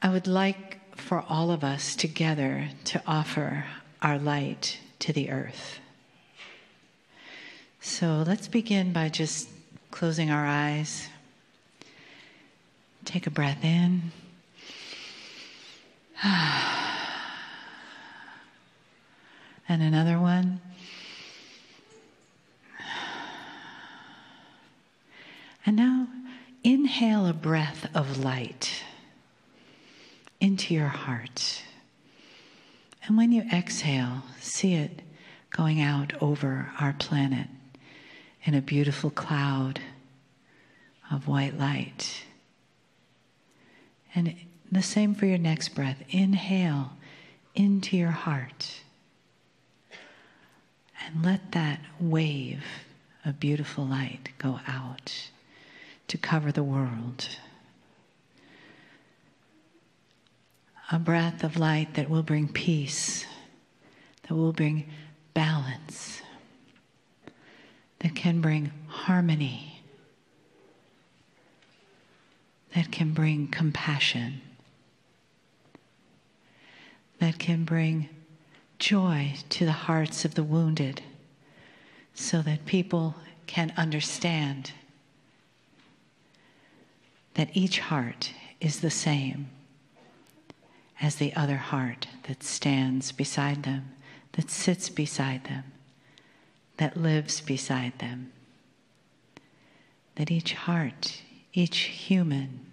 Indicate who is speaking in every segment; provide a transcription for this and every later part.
Speaker 1: I would like for all of us together to offer our light to the earth. So let's begin by just closing our eyes. Take a breath in. And another one. And now inhale a breath of light into your heart. And when you exhale, see it going out over our planet in a beautiful cloud of white light. And the same for your next breath. Inhale into your heart. And let that wave of beautiful light go out to cover the world. A breath of light that will bring peace, that will bring balance, that can bring harmony, that can bring compassion, that can bring joy to the hearts of the wounded, so that people can understand that each heart is the same as the other heart that stands beside them, that sits beside them, that lives beside them. That each heart, each human,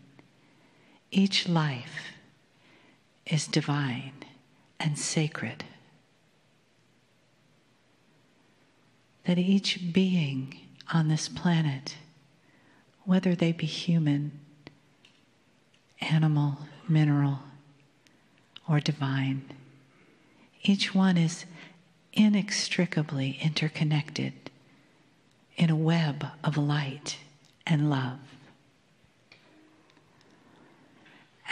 Speaker 1: each life is divine and sacred. That each being on this planet, whether they be human, animal, mineral, or divine, each one is inextricably interconnected in a web of light and love.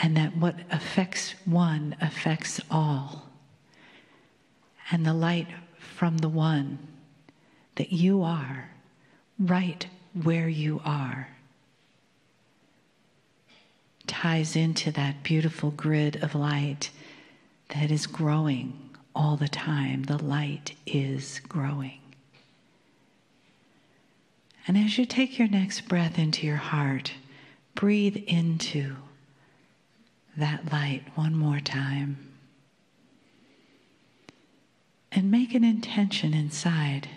Speaker 1: And that what affects one affects all. And the light from the one that you are, right where you are, ties into that beautiful grid of light that is growing all the time. The light is growing. And as you take your next breath into your heart, breathe into that light one more time. And make an intention inside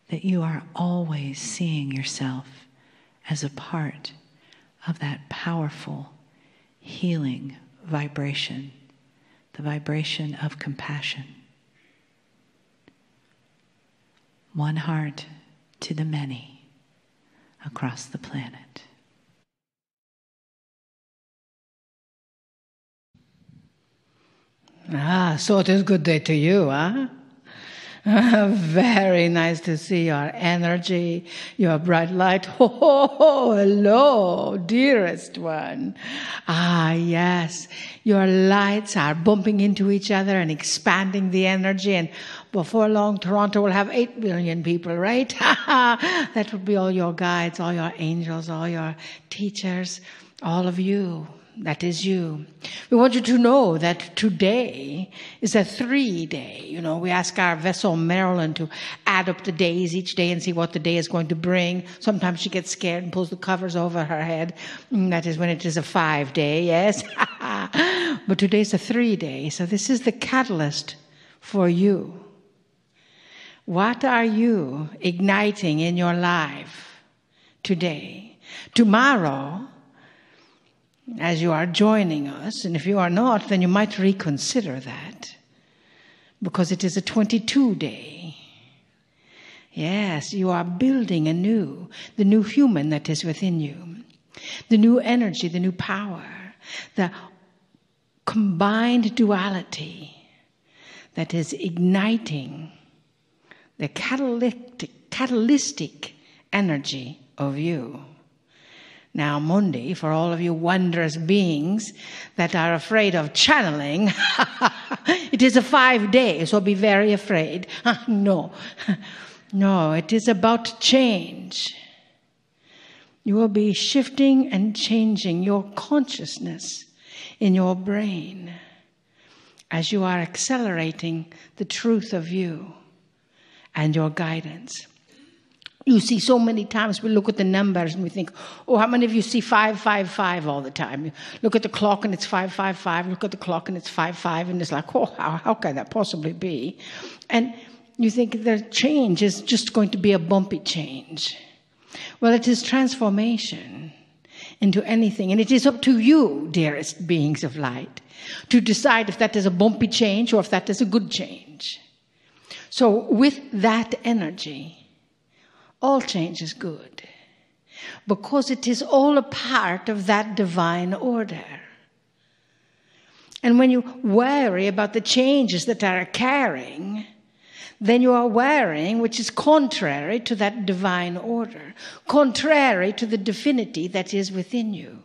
Speaker 1: that you are always seeing yourself as a part of that powerful, healing vibration, the vibration of compassion. One heart to the many across the planet.
Speaker 2: So it is a good day to you, huh? Very nice to see your energy, your bright light. Oh, hello, dearest one. Yes, your lights are bumping into each other and expanding the energy. And before long, Toronto will have 8 billion people, right? That would be all your guides, all your angels, all your teachers, all of you. That is you. We want you to know that today is a 3-day. You know, we ask our vessel Marilyn to add up the days each day and see what the day is going to bring. Sometimes she gets scared and pulls the covers over her head. That is when it is a 5-day, yes? But today's a 3-day. So this is the catalyst for you. What are you igniting in your life today? Tomorrow, as you are joining us, and if you are not, then you might reconsider that, because it is a 22-day. Yes, you are building anew the new human that is within you, the new energy, the new power, the combined duality that is igniting the catalytic energy of you. Now, Monday, for all of you wondrous beings that are afraid of channeling, it is a 5-day, so be very afraid. No, it is about change. You will be shifting and changing your consciousness in your brain as you are accelerating the truth of you and your guidance. You see, so many times we look at the numbers and we think, oh, how many of you see 555 all the time? You look at the clock and it's 555. Look at the clock and it's 55. And it's like, oh, how can that possibly be? And you think the change is just going to be a bumpy change. Well, it is transformation into anything. And it is up to you, dearest beings of light, to decide if that is a bumpy change or if that is a good change. So with that energy, all change is good, because it is all a part of that divine order. And when you worry about the changes that are occurring, then you are worrying, which is contrary to that divine order, contrary to the divinity that is within you.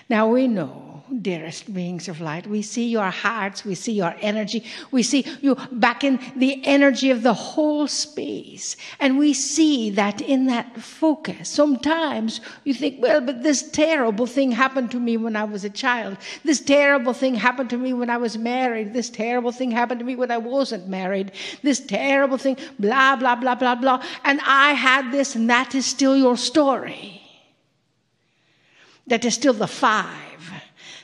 Speaker 2: Now we know, dearest beings of light, we see your hearts, we see your energy, we see you back in the energy of the whole space. And we see that in that focus. Sometimes you think, well, but this terrible thing happened to me when I was a child. This terrible thing happened to me when I was married. This terrible thing happened to me when I wasn't married. This terrible thing, blah, blah, blah, blah, blah. And I had this, and that is still your story. That is still the 5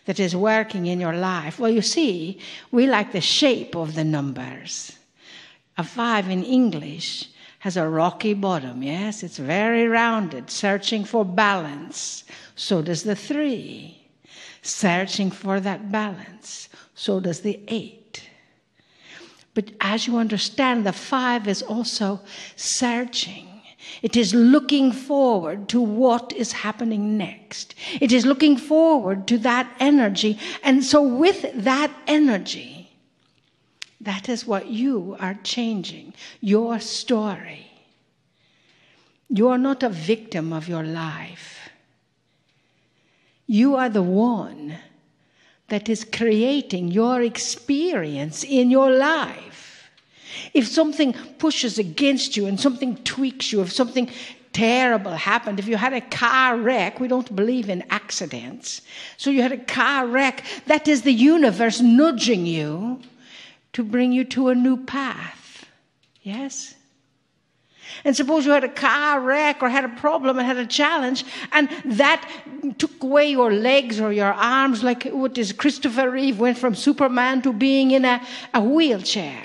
Speaker 2: that is working in your life. Well, you see, we like the shape of the numbers. A 5 in English has a rocky bottom, yes? It's very rounded, searching for balance. So does the 3. Searching for that balance. So does the 8. But as you understand, the 5 is also searching. It is looking forward to what is happening next. It is looking forward to that energy. And so with that energy, that is what you are changing. Your story. You are not a victim of your life. You are the one that is creating your experience in your life. If something pushes against you and something tweaks you, if something terrible happened, if you had a car wreck, we don't believe in accidents. So you had a car wreck, that is the universe nudging you to bring you to a new path. Yes? And suppose you had a car wreck or had a problem and had a challenge, and that took away your legs or your arms, like what is Christopher Reeve went from Superman to being in a wheelchair.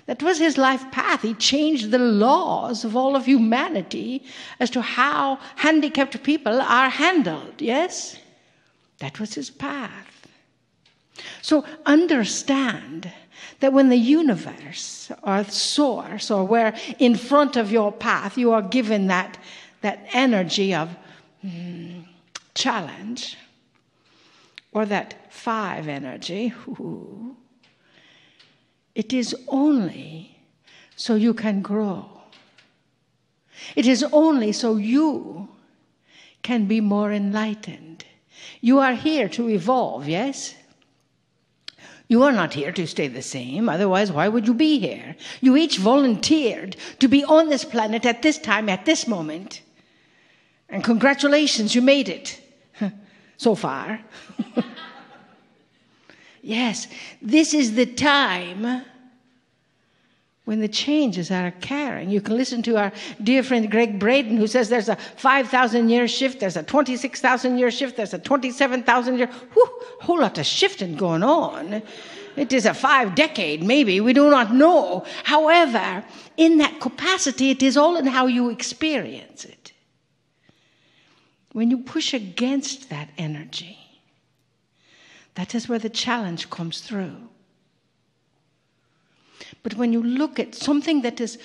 Speaker 2: That was his life path. He changed the laws of all of humanity as to how handicapped people are handled. Yes? That was his path. So understand that when the universe or source or where in front of your path you are given that energy of challenge, or that 5 energy, it is only so you can grow. It is only so you can be more enlightened. You are here to evolve, yes? You are not here to stay the same. Otherwise, why would you be here? You each volunteered to be on this planet at this time, at this moment. And congratulations, you made it. So far. Yes, this is the time when the changes are occurring. You can listen to our dear friend Greg Braden, who says there's a 5,000-year shift, there's a 26,000-year shift, there's a 27,000-year, whole lot of shifting going on. It is a 5-decade, maybe, we do not know. However, in that capacity, it is all in how you experience it. When you push against that energy, that is where the challenge comes through. But when you look at something that is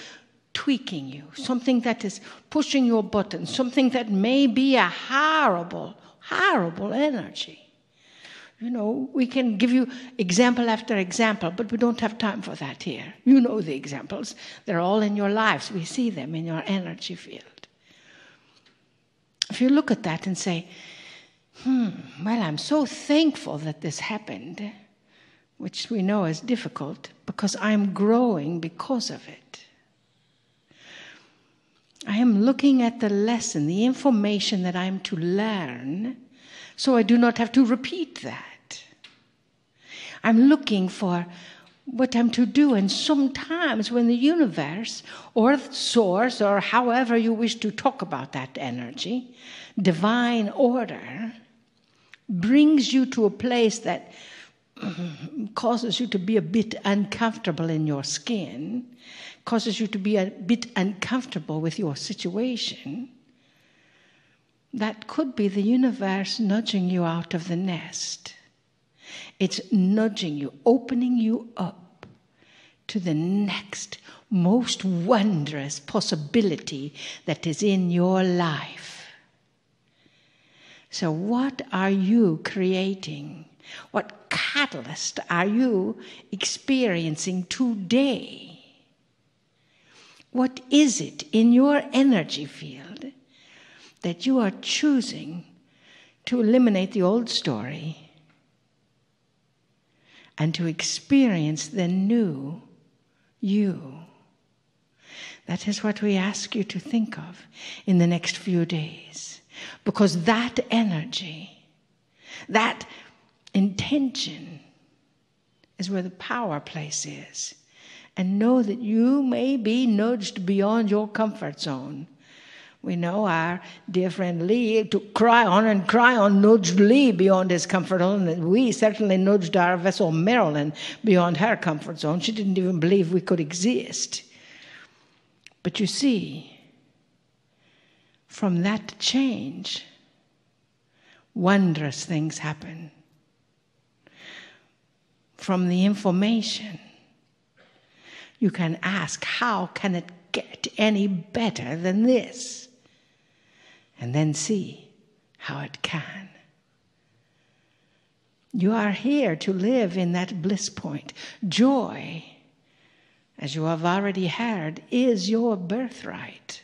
Speaker 2: tweaking you, something that is pushing your buttons, something that may be a horrible, horrible energy. You know, we can give you example after example, but we don't have time for that here. You know the examples. They're all in your lives. We see them in your energy field. If you look at that and say, well, I'm so thankful that this happened, which we know is difficult, because I'm growing because of it. I am looking at the lesson, the information that I'm to learn, so I do not have to repeat that. I'm looking for what I'm to do. And sometimes when the universe or the source, or however you wish to talk about that energy, divine order, brings you to a place that causes you to be a bit uncomfortable in your skin, causes you to be a bit uncomfortable with your situation, that could be the universe nudging you out of the nest. It's nudging you, opening you up to the next most wondrous possibility that is in your life. So what are you creating? What catalyst are you experiencing today? What is it in your energy field that you are choosing to eliminate the old story and to experience the new you? That is what we ask you to think of in the next few days. Because that energy, that intention is where the power place is. And know that you may be nudged beyond your comfort zone. We know our dear friend Lee took Cryon, and Cryon nudged Lee beyond his comfort zone. And we certainly nudged our vessel Marilyn beyond her comfort zone. She didn't even believe we could exist. But you see, from that change, wondrous things happen. From the information, you can ask, how can it get any better than this? And then see how it can. You are here to live in that bliss point. Joy, as you have already heard, is your birthright.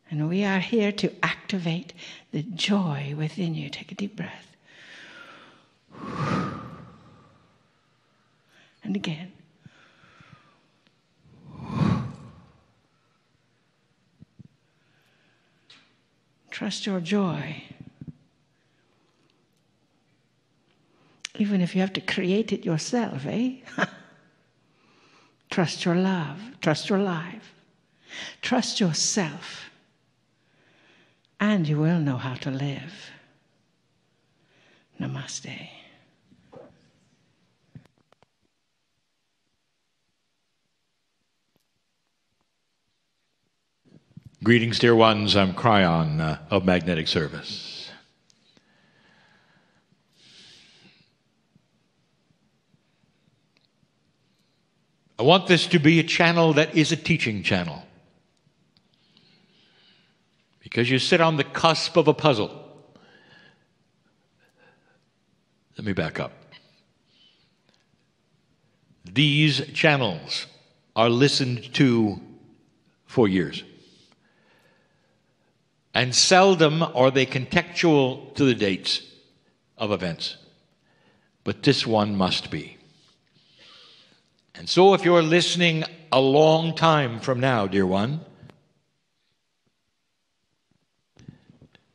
Speaker 2: And we are here to activate the joy within you. Take a deep breath. And again. Trust your joy. Even if you have to create it yourself, eh? Trust your love. Trust your life. Trust yourself. And you will know how to live. Namaste.
Speaker 3: Greetings, dear ones. I'm Cryon of Magnetic Service. I want this to be a channel that is a teaching channel. Because you sit on the cusp of a puzzle. Let me back up. These channels are listened to for years. And seldom are they contextual to the dates of events. But this one must be. And so if you're listening a long time from now, dear one,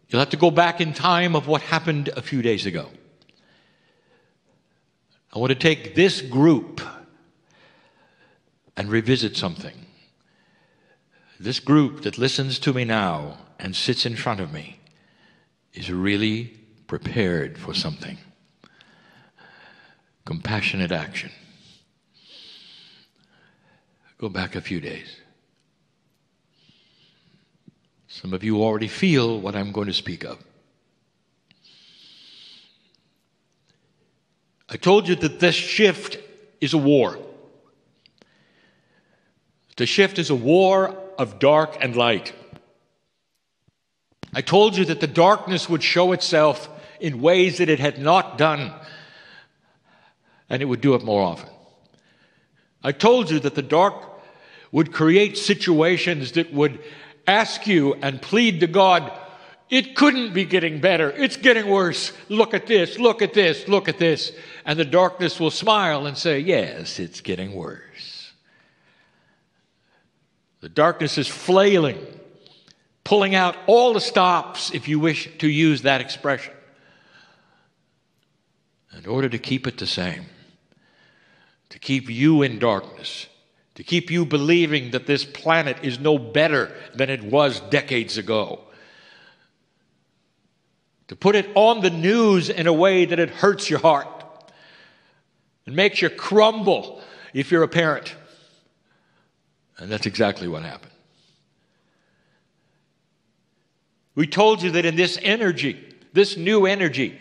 Speaker 3: you'll have to go back in time of what happened a few days ago. I want to take this group and revisit something. This group that listens to me now and sits in front of me is really prepared for something. Compassionate action. Go back a few days. Some of you already feel what I'm going to speak of. I told you that this shift is a war. The shift is a war of dark and light. I told you that the darkness would show itself in ways that it had not done, and it would do it more often. I told you that the dark would create situations that would ask you and plead to God, it couldn't be getting better, it's getting worse, look at this, look at this, look at this. And the darkness will smile and say, yes, it's getting worse. The darkness is flailing, pulling out all the stops, if you wish to use that expression. in order to keep it the same, to keep you in darkness, to keep you believing that this planet is no better than it was decades ago, to put it on the news in a way that it hurts your heart and makes you crumble if you're a parent. And that's exactly what happened. We told you that in this energy, this new energy,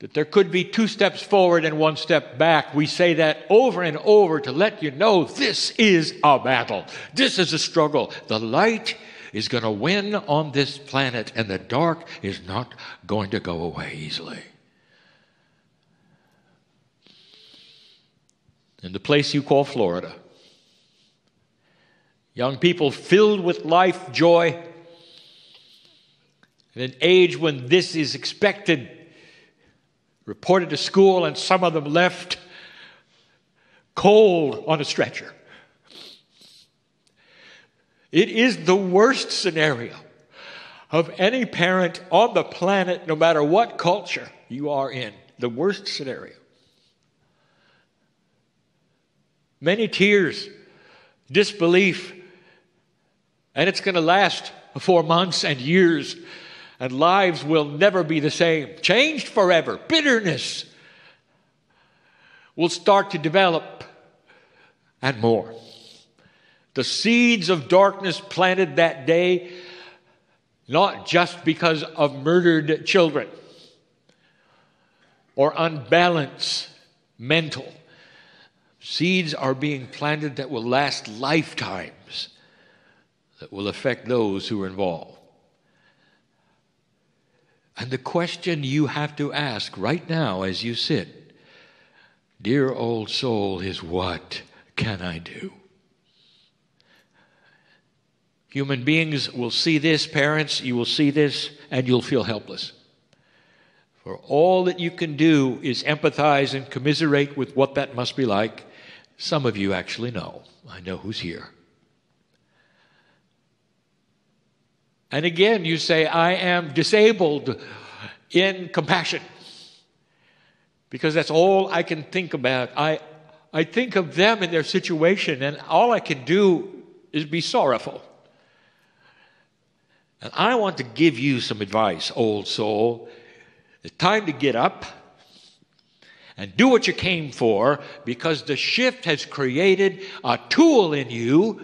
Speaker 3: that there could be 2 steps forward and 1 step back. We say that over and over to let you know this is a battle. This is a struggle. The light is going to win on this planet, and the dark is not going to go away easily. In the place you call Florida, young people filled with life, joy, in an age when this is expected, reported to school, and some of them left cold on a stretcher. It is the worst scenario of any parent on the planet, no matter what culture you are in. The worst scenario. Many tears, disbelief, and it's going to last for months and years. And lives will never be the same. Changed forever. Bitterness will start to develop, and more. The seeds of darkness planted that day, not just because of murdered children or unbalanced mental. Seeds are being planted that will last lifetimes, that will affect those who are involved. And the question you have to ask right now as you sit, dear old soul, is what can I do? Human beings will see this, parents, you will see this, and you'll feel helpless. For all that you can do is empathize and commiserate with what that must be like. Some of you actually know. I know who's here. And again, you say, I am disabled in compassion. Because that's all I can think about. I think of them and their situation, and all I can do is be sorrowful. And I want to give you some advice, old soul. It's time to get up and do what you came for, because the shift has created a tool in you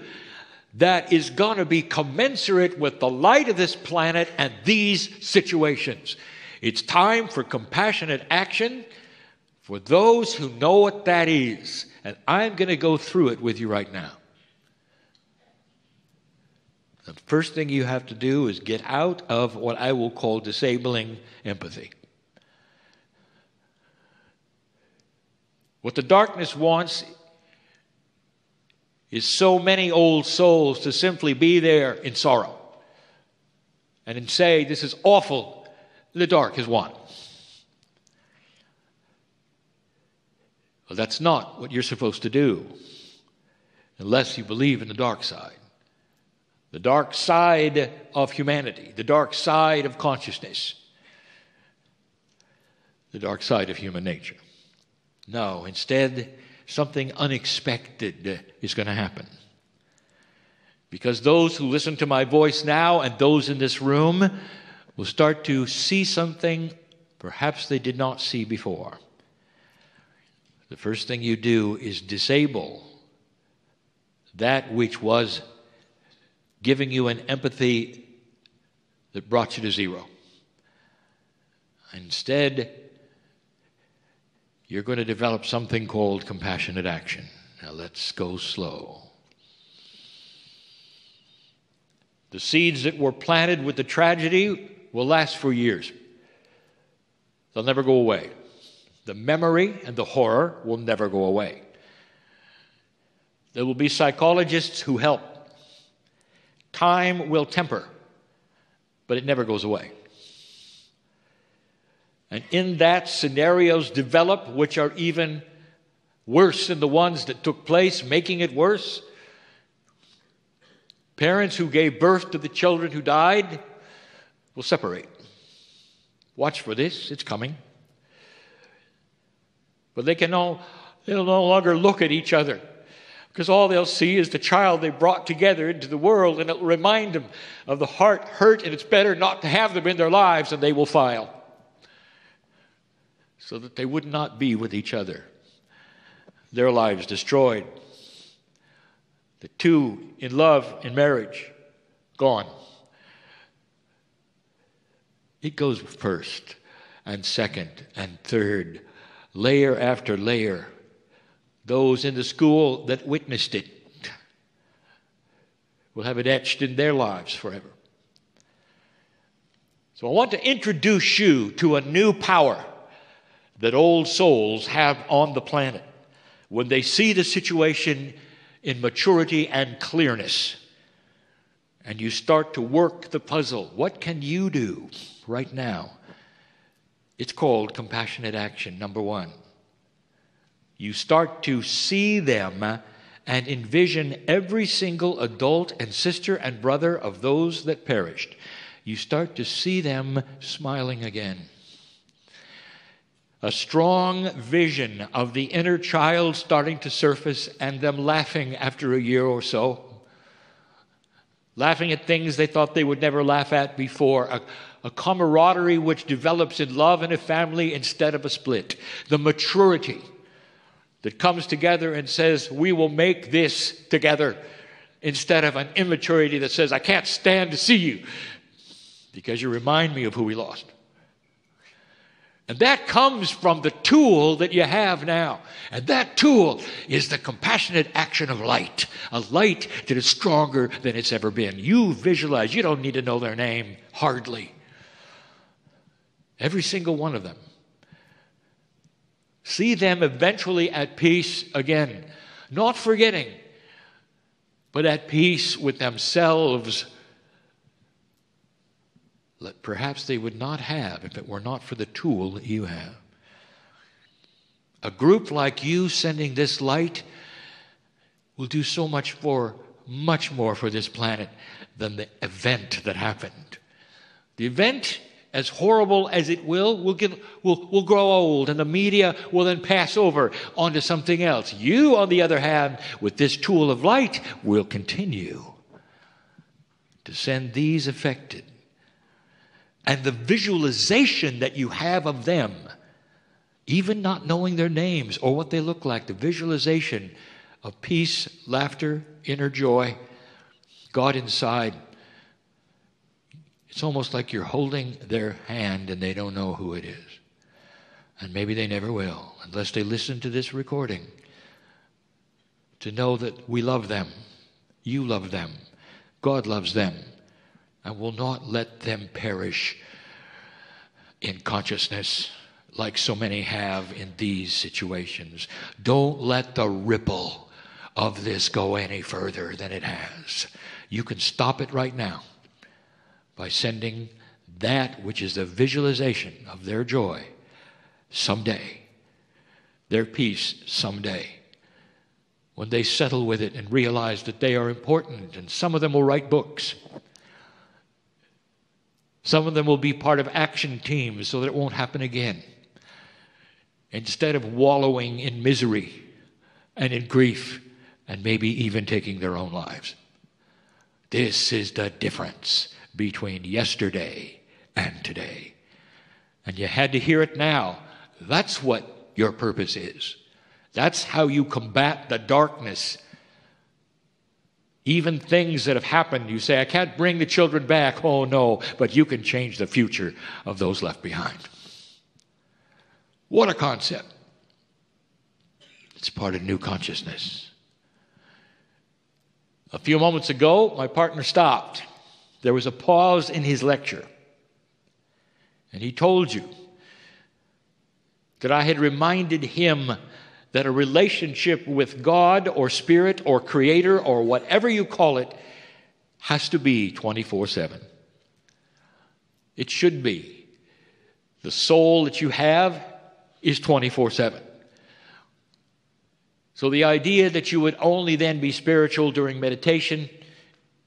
Speaker 3: that is going to be commensurate with the light of this planet and these situations. It's time for compassionate action for those who know what that is. And I'm going to go through it with you right now. The first thing you have to do is get out of what I will call disabling empathy. What the darkness wants is so many old souls to simply be there in sorrow and say, this is awful, the dark has won. Well, that's not what you're supposed to do unless you believe in the dark side. The dark side of humanity, the dark side of consciousness, the dark side of human nature. No, instead, something unexpected is going to happen. Because those who listen to my voice now and those in this room will start to see something perhaps they did not see before. The first thing you do is disable that which was giving you an empathy that brought you to zero. Instead, you're going to develop something called compassionate action. Now let's go slow. The seeds that were planted with the tragedy will last for years. They'll never go away. The memory and the horror will never go away. There will be psychologists who help. Time will temper, but it never goes away. And in that, scenarios develop which are even worse than the ones that took place, making it worse. Parents who gave birth to the children who died will separate. Watch for this, it's coming. But they'll no longer look at each other, because all they'll see is the child they brought together into the world, and it'll remind them of the heart hurt, and it's better not to have them in their lives, and they will file so that they would not be with each other. Their lives destroyed. The two in love in marriage, gone. It goes first and second and third, layer after layer. Those in the school that witnessed it will have it etched in their lives forever. So I want to introduce you to a new power that old souls have on the planet when they see the situation in maturity and clearness. And you start to work the puzzle. What can you do right now? It's called compassionate action, number one. You start to see them and envision every single adult and sister and brother of those that perished. You start to see them smiling again. A strong vision of the inner child starting to surface and them laughing after a year or so. Laughing at things they thought they would never laugh at before. A camaraderie which develops in love in a family instead of a split. The maturity that comes together and says, we will make this together, instead of an immaturity that says, I can't stand to see you because you remind me of who we lost. And that comes from the tool that you have now. And that tool is the compassionate action of light. A light that is stronger than it's ever been. You visualize. You don't need to know their name, hardly. Every single one of them. See them eventually at peace again. Not forgetting, but at peace with themselves. That perhaps they would not have if it were not for the tool that you have. A group like you sending this light will do so much more for this planet than the event that happened. The event, as horrible as it will grow old, and the media will then pass over onto something else. You, on the other hand, with this tool of light, will continue to send these affected. And the visualization that you have of them, even not knowing their names or what they look like, the visualization of peace, laughter, inner joy, God inside, it's almost like you're holding their hand and they don't know who it is. And maybe they never will, unless they listen to this recording, to know that we love them, you love them, God loves them, and will not let them perish in consciousness like so many have in these situations. Don't let the ripple of this go any further than it has. You can stop it right now by sending that which is the visualization of their joy someday, their peace someday, when they settle with it and realize that they are important. And some of them will write books. Some of them will be part of action teams so that it won't happen again. Instead of wallowing in misery and in grief and maybe even taking their own lives. This is the difference between yesterday and today. And you had to hear it now. That's what your purpose is. That's how you combat the darkness. Even things that have happened, you say, I can't bring the children back. Oh, no, but you can change the future of those left behind. What a concept. It's part of new consciousness. A few moments ago, my partner stopped. There was a pause in his lecture. And he told you that I had reminded him that a relationship with God or Spirit or Creator or whatever you call it has to be 24/7. It should be. The soul that you have is 24/7. So the idea that you would only then be spiritual during meditation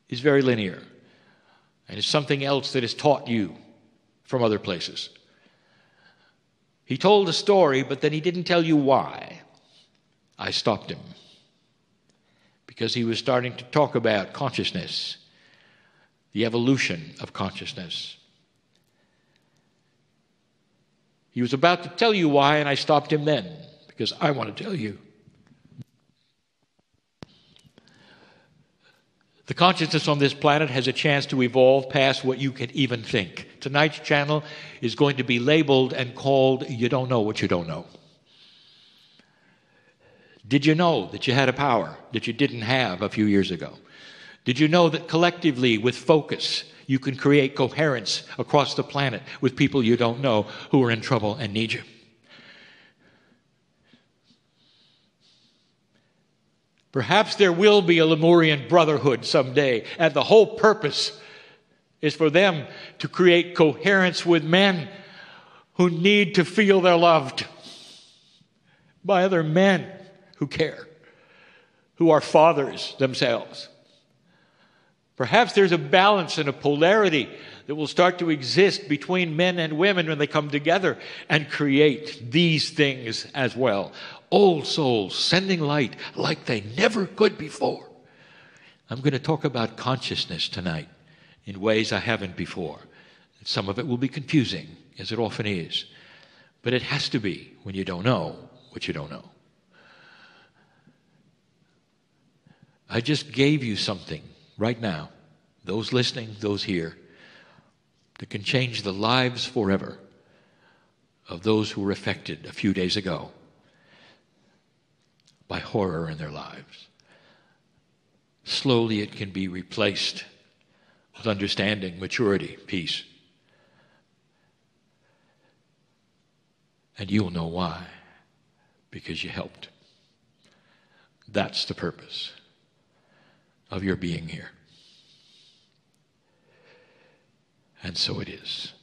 Speaker 3: is very linear. And it's something else that is taught you from other places. He told a story, but then he didn't tell you why. I stopped him because he was starting to talk about consciousness, the evolution of consciousness. He was about to tell you why, and I stopped him then because I want to tell you. The consciousness on this planet has a chance to evolve past what you can even think. Tonight's channel is going to be labeled and called You Don't Know What You Don't Know. Did you know that you had a power that you didn't have a few years ago? Did you know that collectively, with focus, you can create coherence across the planet with people you don't know who are in trouble and need you? Perhaps there will be a Lemurian brotherhood someday, and the whole purpose is for them to create coherence with men who need to feel they're loved by other men who care, who are fathers themselves. Perhaps there's a balance and a polarity that will start to exist between men and women when they come together and create these things as well. Old souls sending light like they never could before. I'm going to talk about consciousness tonight in ways I haven't before. Some of it will be confusing, as it often is. But it has to be when you don't know what you don't know. I just gave you something right now, those listening, those here, that can change the lives forever of those who were affected a few days ago by horror in their lives. Slowly it can be replaced with understanding, maturity, peace. And you'll know why, because you helped. That's the purpose of your being here. And so it is.